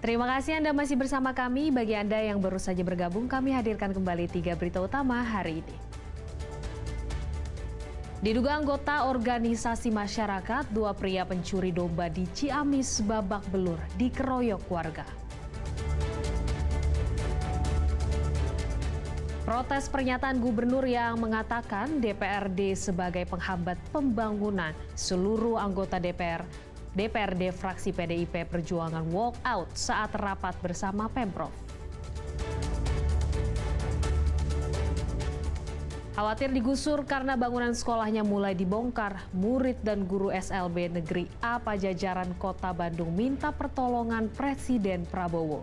Terima kasih Anda masih bersama kami. Bagi Anda yang baru saja bergabung, kami hadirkan kembali 3 berita utama hari ini. Diduga anggota organisasi masyarakat, 2 pria pencuri domba di Ciamis babak belur dikeroyok warga. Protes pernyataan gubernur yang mengatakan DPRD sebagai penghambat pembangunan. Seluruh anggota DPRD fraksi PDIP Perjuangan walk out saat rapat bersama Pemprov. Khawatir digusur karena bangunan sekolahnya mulai dibongkar, murid dan guru SLB Negeri A Pajajaran Kota Bandung minta pertolongan Presiden Prabowo.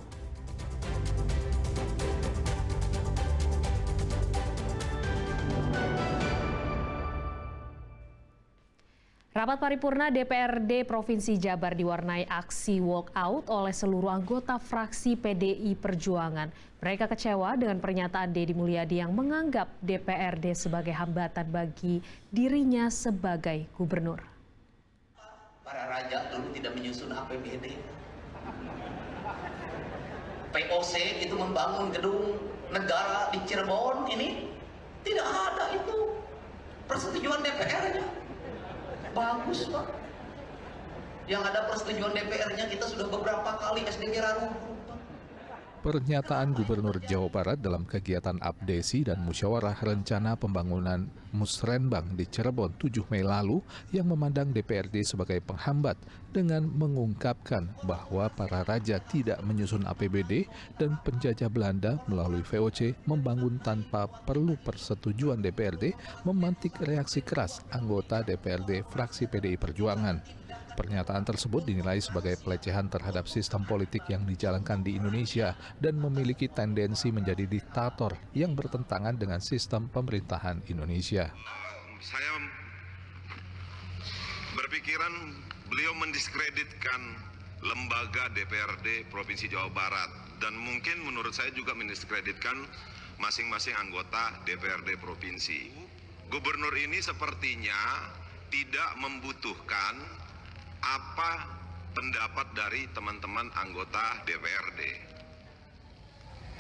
Rapat paripurna DPRD Provinsi Jabar diwarnai aksi walkout oleh seluruh anggota fraksi PDI Perjuangan. Mereka kecewa dengan pernyataan Deddy Mulyadi yang menganggap DPRD sebagai hambatan bagi dirinya sebagai gubernur. Para raja dulu tidak menyusun APBD. POC itu membangun gedung negara di Cirebon ini tidak ada itu persetujuan DPR-nya. Bagus Pak. Yang ada persetujuan DPR-nya kita sudah beberapa kali SDG runtuh. Pernyataan Gubernur Jawa Barat dalam kegiatan Abdesi dan Musyawarah Rencana Pembangunan Musrenbang di Cirebon 7 Mei lalu yang memandang DPRD sebagai penghambat dengan mengungkapkan bahwa para raja tidak menyusun APBD dan penjajah Belanda melalui VOC membangun tanpa perlu persetujuan DPRD memantik reaksi keras anggota DPRD fraksi PDI Perjuangan. Pernyataan tersebut dinilai sebagai pelecehan terhadap sistem politik yang dijalankan di Indonesia dan memiliki tendensi menjadi diktator yang bertentangan dengan sistem pemerintahan Indonesia. Saya berpikiran beliau mendiskreditkan lembaga DPRD Provinsi Jawa Barat dan mungkin menurut saya juga mendiskreditkan masing-masing anggota DPRD Provinsi. Gubernur ini sepertinya tidak membutuhkan apa pendapat dari teman-teman anggota DPRD.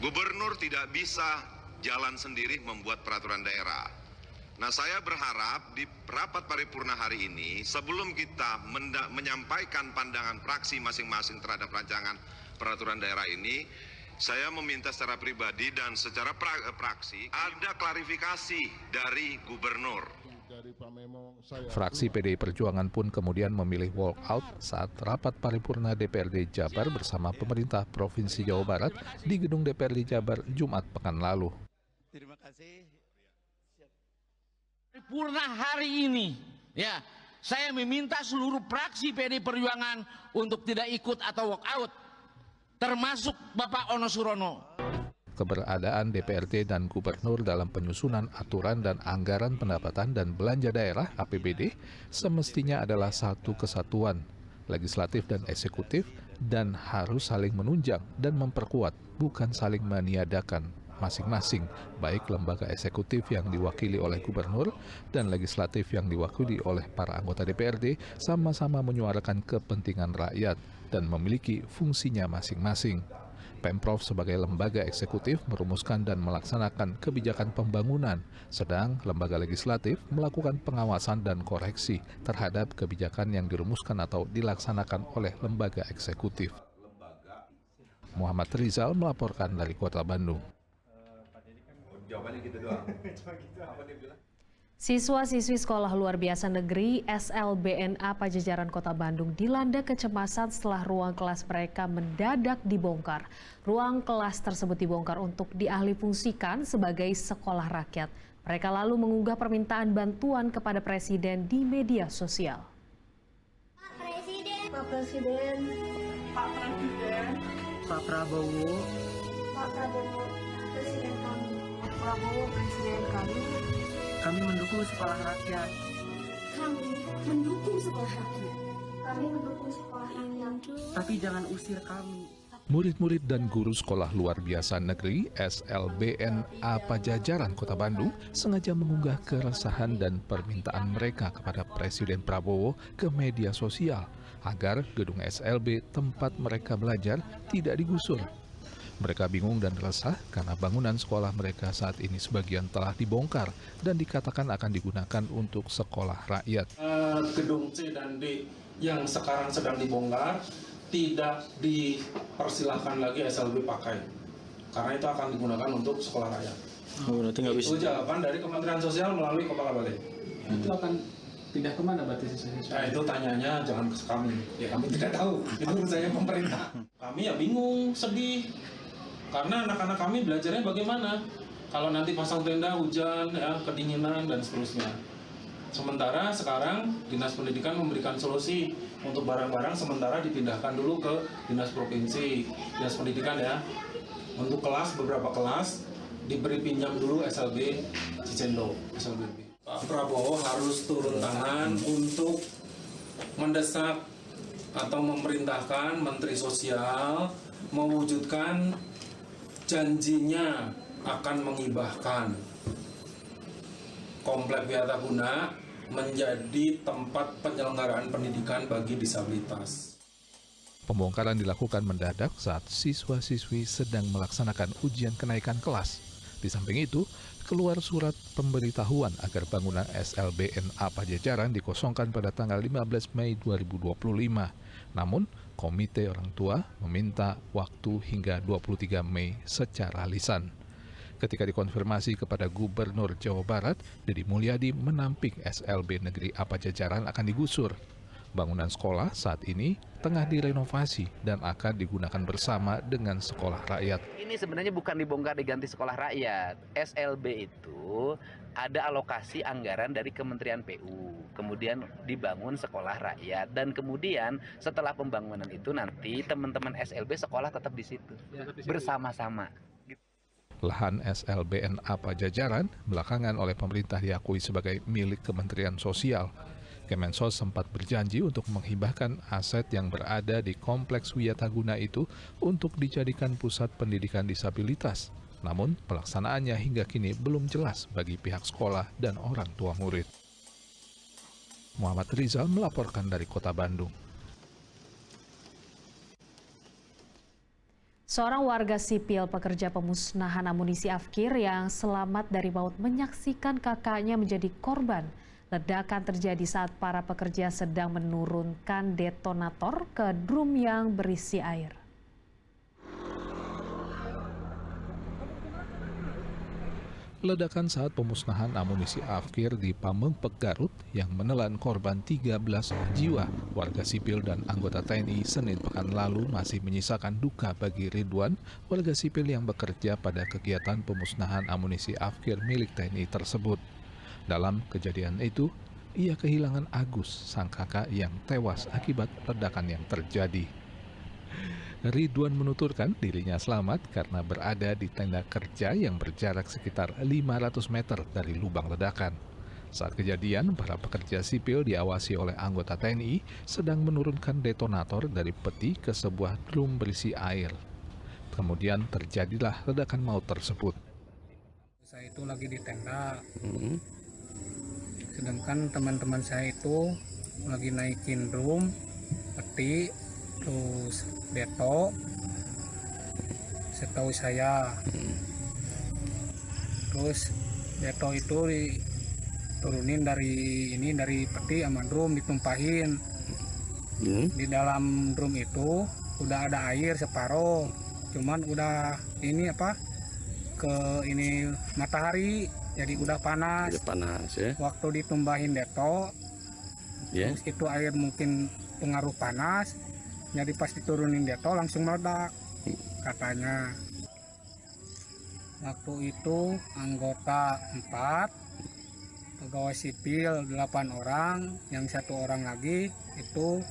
Gubernur tidak bisa jalan sendiri membuat peraturan daerah. Nah, saya berharap di rapat paripurna hari ini, sebelum kita menyampaikan pandangan fraksi masing-masing terhadap rancangan peraturan daerah ini, saya meminta secara pribadi dan secara praksi ada klarifikasi dari gubernur. Fraksi PDI Perjuangan pun kemudian memilih walk out saat rapat paripurna DPRD Jabar bersama pemerintah Provinsi Jawa Barat di gedung DPRD Jabar Jumat pekan lalu. Terima kasih. Paripurna hari ini, ya, saya meminta seluruh fraksi PDI Perjuangan untuk tidak ikut atau walk out, termasuk Bapak Ono Surono. Keberadaan DPRD dan Gubernur dalam penyusunan aturan dan anggaran pendapatan dan belanja daerah (APBD) semestinya adalah satu kesatuan, legislatif dan eksekutif, dan harus saling menunjang dan memperkuat, bukan saling meniadakan masing-masing, baik lembaga eksekutif yang diwakili oleh gubernur dan legislatif yang diwakili oleh para anggota DPRD sama-sama menyuarakan kepentingan rakyat dan memiliki fungsinya masing-masing. Pemprov sebagai lembaga eksekutif merumuskan dan melaksanakan kebijakan pembangunan, sedang lembaga legislatif melakukan pengawasan dan koreksi terhadap kebijakan yang dirumuskan atau dilaksanakan oleh lembaga eksekutif. Muhammad Rizal melaporkan dari Kota Bandung. Jawabannya gitu doang. Apa dia bilang? Siswa-siswi Sekolah Luar Biasa Negeri SLBNA Pajajaran Kota Bandung dilanda kecemasan setelah ruang kelas mereka mendadak dibongkar. Ruang kelas tersebut dibongkar untuk dialihfungsikan sebagai sekolah rakyat. Mereka lalu mengunggah permintaan bantuan kepada Presiden di media sosial. Pak Presiden, Pak Presiden, Pak Presiden, Pak Prabowo, Pak Prabowo, Presiden kami. Pak Prabowo, Presiden kami. Kami mendukung sekolah rakyat. Kami mendukung sekolah rakyat. Kami mendukung sekolah rakyat. Tapi jangan usir kami. Murid-murid dan guru Sekolah Luar Biasa Negeri SLBNA Pajajaran Kota Bandung sengaja mengunggah keresahan dan permintaan mereka kepada Presiden Prabowo ke media sosial agar gedung SLB tempat mereka belajar tidak digusur. Mereka bingung dan resah karena bangunan sekolah mereka saat ini sebagian telah dibongkar dan dikatakan akan digunakan untuk sekolah rakyat. Gedung C dan D yang sekarang sedang dibongkar tidak dipersilahkan lagi SLB pakai, karena itu akan digunakan untuk sekolah rakyat. Itu jawaban dari Kementerian Sosial melalui Kepala Balai. Itu akan pindah kemana berarti siswa? Nah, itu tanyanya jangan ke kami. Ya kami tidak tahu. Itu urusannya pemerintah. Kami ya bingung, sedih. Karena anak-anak kami belajarnya bagaimana? Kalau nanti pasang tenda, hujan, ya, kedinginan dan seterusnya. Sementara sekarang Dinas Pendidikan memberikan solusi untuk barang-barang sementara dipindahkan dulu ke Dinas Provinsi, Dinas Pendidikan ya. Untuk kelas, beberapa kelas diberi pinjam dulu SLB Cicendo, SLB. Pak Prabowo harus turun tangan untuk mendesak atau memerintahkan Menteri Sosial mewujudkan janjinya akan menghibahkan Komplek Wiataguna menjadi tempat penyelenggaraan pendidikan bagi disabilitas. Pembongkaran dilakukan mendadak saat siswa-siswi sedang melaksanakan ujian kenaikan kelas. Di samping itu, keluar surat pemberitahuan agar bangunan SLBNA Pajajaran dikosongkan pada tanggal 15 Mei 2025. Namun, Komite Orang Tua meminta waktu hingga 23 Mei secara lisan. Ketika dikonfirmasi kepada Gubernur Jawa Barat, Deddy Mulyadi menampik SLB Negeri A Pajajaran akan digusur. Bangunan sekolah saat ini tengah direnovasi dan akan digunakan bersama dengan sekolah rakyat. Ini sebenarnya bukan dibongkar diganti sekolah rakyat. SLB itu ada alokasi anggaran dari Kementerian PU, kemudian dibangun sekolah rakyat, dan kemudian setelah pembangunan itu nanti teman-teman SLB sekolah tetap di situ bersama-sama. Lahan SLBNA Pajajaran belakangan oleh pemerintah diakui sebagai milik Kementerian Sosial. Kemensos sempat berjanji untuk menghibahkan aset yang berada di Kompleks Wiataguna itu untuk dijadikan pusat pendidikan disabilitas. Namun, pelaksanaannya hingga kini belum jelas bagi pihak sekolah dan orang tua murid. Muhammad Rizal melaporkan dari Kota Bandung. Seorang warga sipil pekerja pemusnahan amunisi Afkir yang selamat dari maut menyaksikan kakaknya menjadi korban. Ledakan terjadi saat para pekerja sedang menurunkan detonator ke drum yang berisi air. Ledakan saat pemusnahan amunisi Afkir di Pamengpek, Garut yang menelan korban 13 jiwa warga sipil dan anggota TNI Senin pekan lalu masih menyisakan duka bagi Ridwan, warga sipil yang bekerja pada kegiatan pemusnahan amunisi Afkir milik TNI tersebut. Dalam kejadian itu, ia kehilangan Agus, sang kakak yang tewas akibat ledakan yang terjadi. Ridwan menuturkan dirinya selamat karena berada di tenda kerja yang berjarak sekitar 500 meter dari lubang ledakan. Saat kejadian, para pekerja sipil diawasi oleh anggota TNI sedang menurunkan detonator dari peti ke sebuah drum berisi air. Kemudian terjadilah ledakan maut tersebut. Saya itu lagi di tenda, sedangkan teman-teman saya itu lagi naikin drum, peti, terus deto, setahu saya. Terus deto itu diturunin dari peti sama drum, ditumpahin. Di dalam drum itu udah ada air separuh, cuman udah ke matahari, jadi udah panas. Udah panas ya. Waktu ditumbahin deto, terus itu air mungkin pengaruh panas. Jadi pas diturunin deto langsung meledak, katanya. Waktu itu anggota 4, pegawai sipil 8 orang, yang 1 orang lagi itu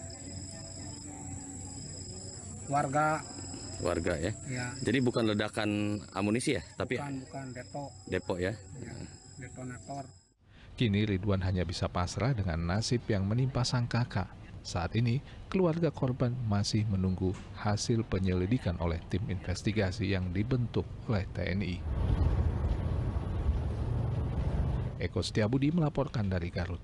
warga. Warga ya? Ya. Jadi bukan ledakan amunisi ya? Tapi bukan deto. Depo ya? Detonator. Kini Ridwan hanya bisa pasrah dengan nasib yang menimpa sang kakak. Saat ini, keluarga korban masih menunggu hasil penyelidikan oleh tim investigasi yang dibentuk oleh TNI. Eko Setiabudi melaporkan dari Garut.